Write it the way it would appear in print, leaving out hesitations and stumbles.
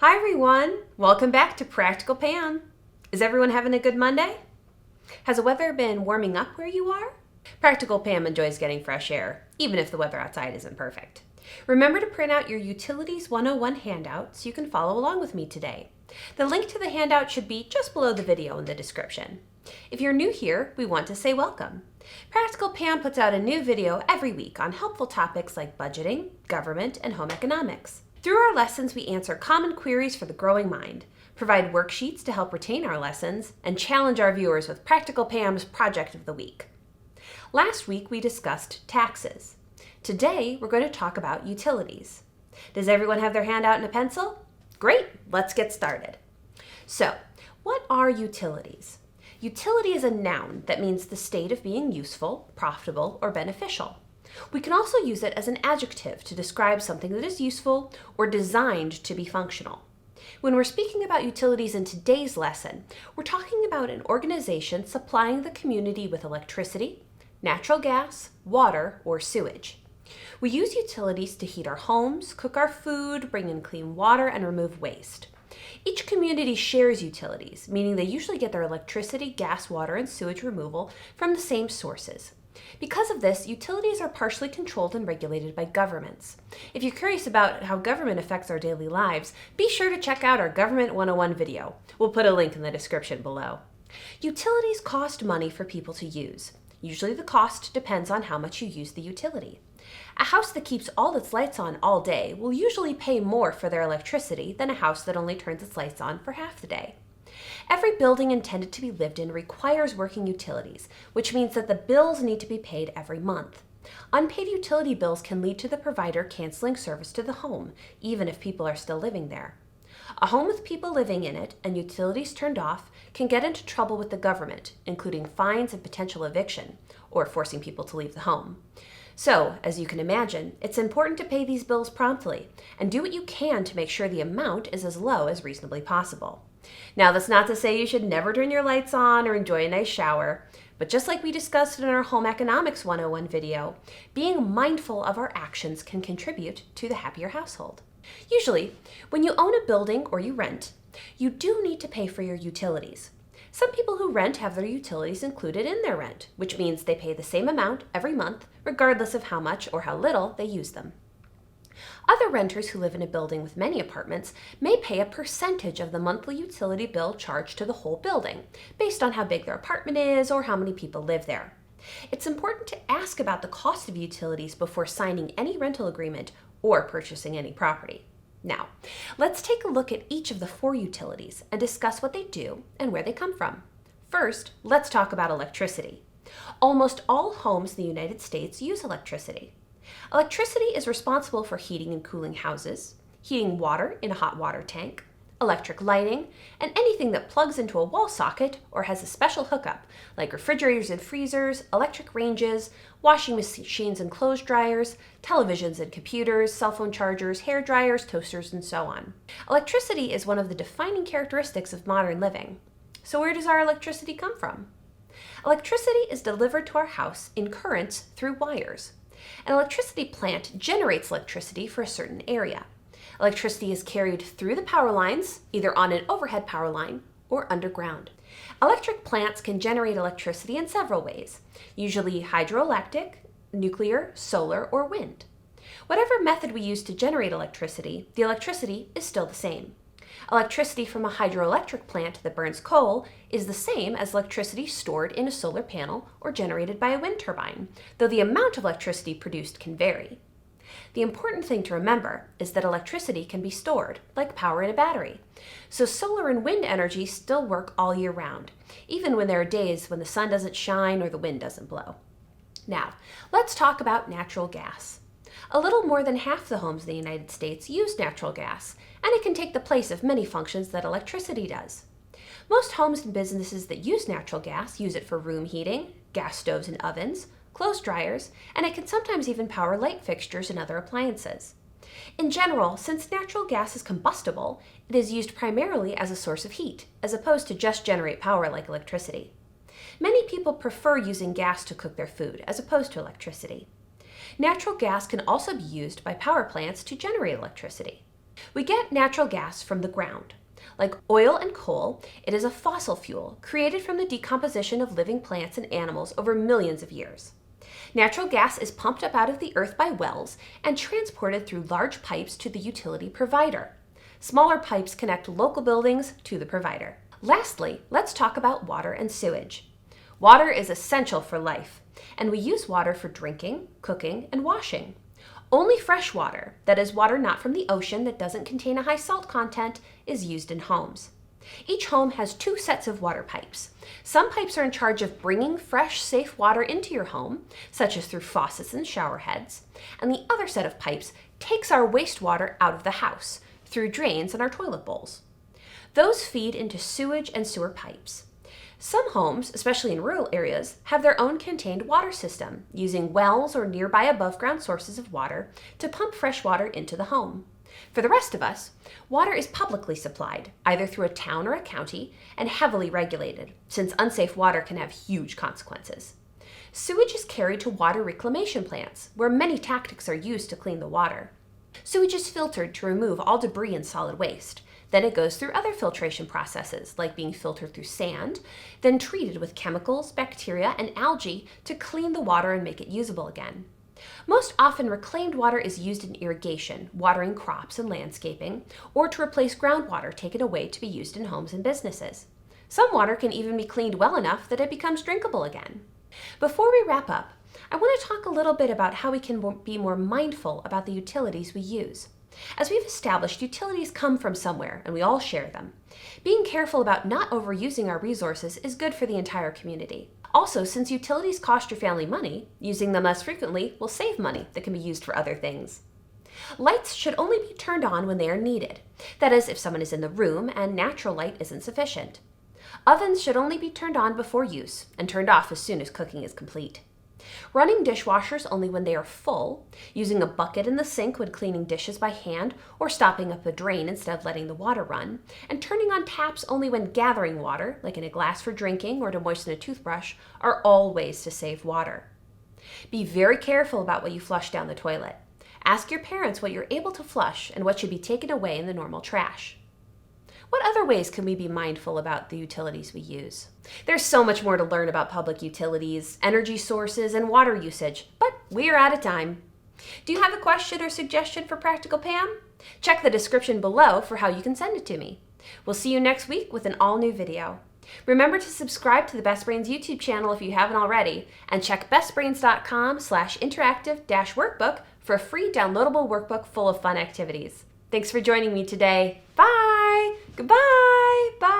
Hi everyone! Welcome back to Practical Pam. Is everyone having a good Monday? Has the weather been warming up where you are? Practical Pam enjoys getting fresh air, even if the weather outside isn't perfect. Remember to print out your Utilities 101 handout so you can follow along with me today. The link to the handout should be just below the video in the description. If you're new here, we want to say welcome. Practical Pam puts out a new video every week on helpful topics like budgeting, government, and home economics. Through our lessons, we answer common queries for the growing mind, provide worksheets to help retain our lessons, and challenge our viewers with Practical Pam's Project of the Week. Last week, we discussed taxes. Today, we're going to talk about utilities. Does everyone have their handout and a pencil? Great, let's get started. So, what are utilities? Utility is a noun that means the state of being useful, profitable, or beneficial. We can also use it as an adjective to describe something that is useful or designed to be functional. When we're speaking about utilities in today's lesson, we're talking about an organization supplying the community with electricity, natural gas, water, or sewage. We use utilities to heat our homes, cook our food, bring in clean water, and remove waste. Each community shares utilities, meaning they usually get their electricity, gas, water, and sewage removal from the same sources. Because of this, utilities are partially controlled and regulated by governments. If you're curious about how government affects our daily lives, be sure to check out our Government 101 video. We'll put a link in the description below. Utilities cost money for people to use. Usually the cost depends on how much you use the utility. A house that keeps all its lights on all day will usually pay more for their electricity than a house that only turns its lights on for half the day. Every building intended to be lived in requires working utilities, which means that the bills need to be paid every month. Unpaid utility bills can lead to the provider canceling service to the home, even if people are still living there. A home with people living in it and utilities turned off can get into trouble with the government, including fines and potential eviction, or forcing people to leave the home. So, as you can imagine, it's important to pay these bills promptly and do what you can to make sure the amount is as low as reasonably possible. Now, that's not to say you should never turn your lights on or enjoy a nice shower, but just like we discussed in our Home Economics 101 video, being mindful of our actions can contribute to the happier household. Usually, when you own a building or you rent, you do need to pay for your utilities. Some people who rent have their utilities included in their rent, which means they pay the same amount every month, regardless of how much or how little they use them. Other renters who live in a building with many apartments may pay a percentage of the monthly utility bill charged to the whole building, based on how big their apartment is or how many people live there. It's important to ask about the cost of utilities before signing any rental agreement or purchasing any property. Now, let's take a look at each of the 4 utilities and discuss what they do and where they come from. First, let's talk about electricity. Almost all homes in the United States use electricity. Electricity is responsible for heating and cooling houses, heating water in a hot water tank, electric lighting, and anything that plugs into a wall socket or has a special hookup, like refrigerators and freezers, electric ranges, washing machines and clothes dryers, televisions and computers, cell phone chargers, hair dryers, toasters, and so on. Electricity is one of the defining characteristics of modern living. So where does our electricity come from? Electricity is delivered to our house in currents through wires. An electricity plant generates electricity for a certain area. Electricity is carried through the power lines, either on an overhead power line or underground. Electric plants can generate electricity in several ways, usually hydroelectric, nuclear, solar, or wind. Whatever method we use to generate electricity, the electricity is still the same. Electricity from a hydroelectric plant that burns coal is the same as electricity stored in a solar panel or generated by a wind turbine, though the amount of electricity produced can vary. The important thing to remember is that electricity can be stored, like power in a battery. So solar and wind energy still work all year round, even when there are days when the sun doesn't shine or the wind doesn't blow. Now, let's talk about natural gas. A little more than half the homes in the United States use natural gas, and it can take the place of many functions that electricity does. Most homes and businesses that use natural gas use it for room heating, gas stoves and ovens, clothes dryers, and it can sometimes even power light fixtures and other appliances. In general, since natural gas is combustible, it is used primarily as a source of heat, as opposed to just generate power like electricity. Many people prefer using gas to cook their food, as opposed to electricity. Natural gas can also be used by power plants to generate electricity. We get natural gas from the ground. Like oil and coal, it is a fossil fuel created from the decomposition of living plants and animals over millions of years. Natural gas is pumped up out of the earth by wells and transported through large pipes to the utility provider. Smaller pipes connect local buildings to the provider. Lastly, let's talk about water and sewage. Water is essential for life, and we use water for drinking, cooking, and washing. Only fresh water, that is water not from the ocean that doesn't contain a high salt content, is used in homes. Each home has 2 sets of water pipes. Some pipes are in charge of bringing fresh, safe water into your home, such as through faucets and shower heads, and the other set of pipes takes our wastewater out of the house, through drains and our toilet bowls. Those feed into sewage and sewer pipes. Some homes, especially in rural areas, have their own contained water system, using wells or nearby above-ground sources of water to pump fresh water into the home. For the rest of us, water is publicly supplied, either through a town or a county, and heavily regulated, since unsafe water can have huge consequences. Sewage is carried to water reclamation plants, where many tactics are used to clean the water. Sewage is filtered to remove all debris and solid waste. Then it goes through other filtration processes, like being filtered through sand, then treated with chemicals, bacteria, and algae to clean the water and make it usable again. Most often, reclaimed water is used in irrigation, watering crops and landscaping, or to replace groundwater taken away to be used in homes and businesses. Some water can even be cleaned well enough that it becomes drinkable again. Before we wrap up, I want to talk a little bit about how we can be more mindful about the utilities we use. As we've established, utilities come from somewhere, and we all share them. Being careful about not overusing our resources is good for the entire community. Also, since utilities cost your family money, using them less frequently will save money that can be used for other things. Lights should only be turned on when they are needed. That is, if someone is in the room and natural light isn't sufficient. Ovens should only be turned on before use and turned off as soon as cooking is complete. Running dishwashers only when they are full, using a bucket in the sink when cleaning dishes by hand or stopping up a drain instead of letting the water run, and turning on taps only when gathering water, like in a glass for drinking or to moisten a toothbrush, are all ways to save water. Be very careful about what you flush down the toilet. Ask your parents what you're able to flush and what should be taken away in the normal trash. What other ways can we be mindful about the utilities we use? There's so much more to learn about public utilities, energy sources, and water usage, but we are out of time. Do you have a question or suggestion for Practical Pam? Check the description below for how you can send it to me. We'll see you next week with an all-new video. Remember to subscribe to the Best Brains YouTube channel if you haven't already, and check bestbrains.com/interactive-workbook for a free downloadable workbook full of fun activities. Thanks for joining me today. Bye! Goodbye! Bye!